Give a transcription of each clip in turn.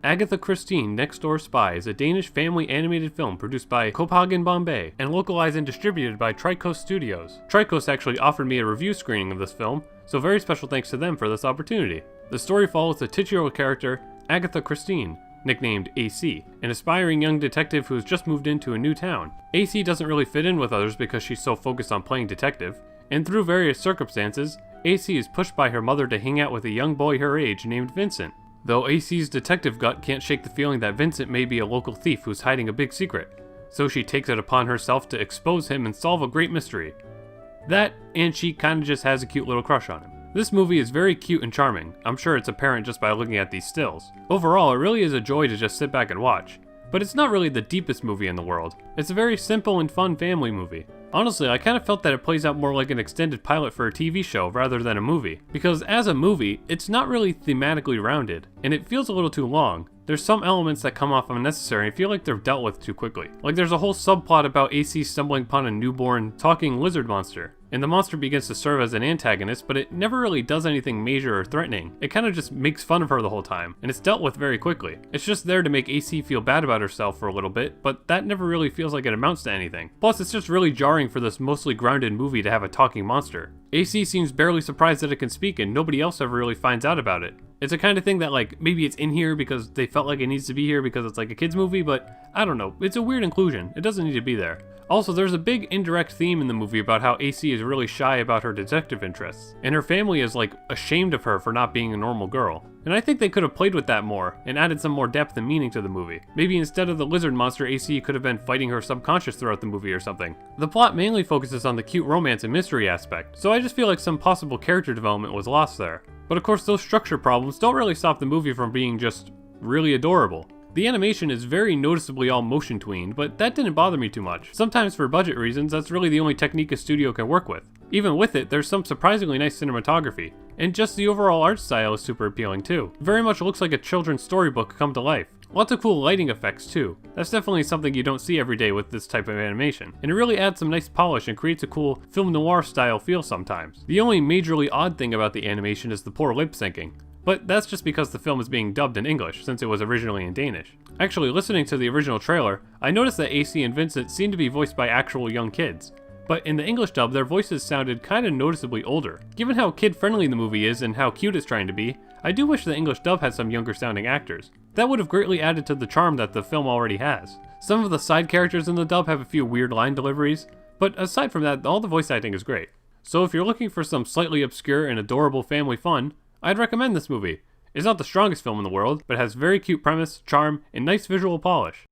Agathe Christine Next Door Spy is a Danish family animated film produced by Copenhagen Bombay and localized and distributed by Tricoast Studios. Tricoast actually offered me a review screening of this film, so very special thanks to them for this opportunity. The story follows the titular character, Agathe Christine, nicknamed AC, an aspiring young detective who has just moved into a new town. AC doesn't really fit in with others because she's so focused on playing detective, and through various circumstances, AC is pushed by her mother to hang out with a young boy her age named Vincent. Though AC's detective gut can't shake the feeling that Vincent may be a local thief who's hiding a big secret, so she takes it upon herself to expose him and solve a great mystery. That, and she kinda just has a cute little crush on him. This movie is very cute and charming. I'm sure it's apparent just by looking at these stills. Overall, it really is a joy to just sit back and watch. But it's not really the deepest movie in the world. It's a very simple and fun family movie. Honestly, I kind of felt that it plays out more like an extended pilot for a TV show rather than a movie. Because as a movie, it's not really thematically rounded, and it feels a little too long. There's some elements that come off unnecessary and feel like they're dealt with too quickly. Like there's a whole subplot about AC stumbling upon a newborn, talking lizard monster. And the monster begins to serve as an antagonist, but it never really does anything major or threatening. It kind of just makes fun of her the whole time, and it's dealt with very quickly. It's just there to make AC feel bad about herself for a little bit, but that never really feels like it amounts to anything. Plus, it's just really jarring for this mostly grounded movie to have a talking monster. AC seems barely surprised that it can speak, and nobody else ever really finds out about it. It's a kind of thing that like, maybe it's in here because they felt like it needs to be here because it's like a kid's movie, but I don't know, it's a weird inclusion. It doesn't need to be there. Also, there's a big indirect theme in the movie about how AC is really shy about her detective interests, and her family is like ashamed of her for not being a normal girl. And I think they could have played with that more, and added some more depth and meaning to the movie. Maybe instead of the lizard monster, AC could have been fighting her subconscious throughout the movie or something. The plot mainly focuses on the cute romance and mystery aspect, so I just feel like some possible character development was lost there. But of course, those structure problems don't really stop the movie from being just really adorable. The animation is very noticeably all motion tweened, but that didn't bother me too much. Sometimes for budget reasons, that's really the only technique a studio can work with. Even with it, there's some surprisingly nice cinematography, and just the overall art style is super appealing too. It very much looks like a children's storybook come to life. Lots of cool lighting effects too. That's definitely something you don't see every day with this type of animation, and it really adds some nice polish and creates a cool film noir style feel sometimes. The only majorly odd thing about the animation is the poor lip syncing. But that's just because the film is being dubbed in English, since it was originally in Danish. Actually, listening to the original trailer, I noticed that AC and Vincent seemed to be voiced by actual young kids. But in the English dub, their voices sounded kinda noticeably older. Given how kid-friendly the movie is and how cute it's trying to be, I do wish the English dub had some younger sounding actors. That would have greatly added to the charm that the film already has. Some of the side characters in the dub have a few weird line deliveries, but aside from that, all the voice acting is great. So if you're looking for some slightly obscure and adorable family fun, I'd recommend this movie. It's not the strongest film in the world, but has very cute premise, charm, and nice visual polish.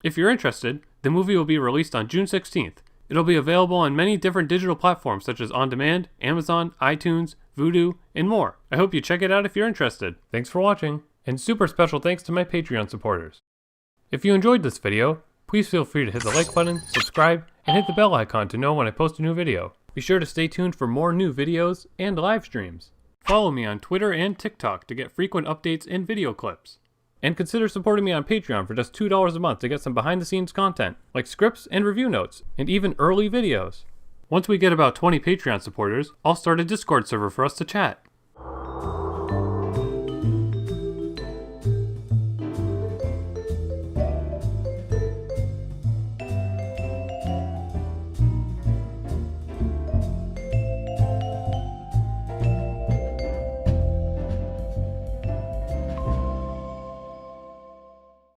If you're interested, the movie will be released on June 16th. It'll be available on many different digital platforms such as On Demand, Amazon, iTunes, Vudu, and more. I hope you check it out if you're interested. Thanks for watching, and super special thanks to my Patreon supporters. If you enjoyed this video, please feel free to hit the like button, subscribe, and hit the bell icon to know when I post a new video. Be sure to stay tuned for more new videos and live streams. Follow me on Twitter and TikTok to get frequent updates and video clips. And consider supporting me on Patreon for just $2 a month to get some behind-the-scenes content, like scripts and review notes, and even early videos. Once we get about 20 Patreon supporters, I'll start a Discord server for us to chat.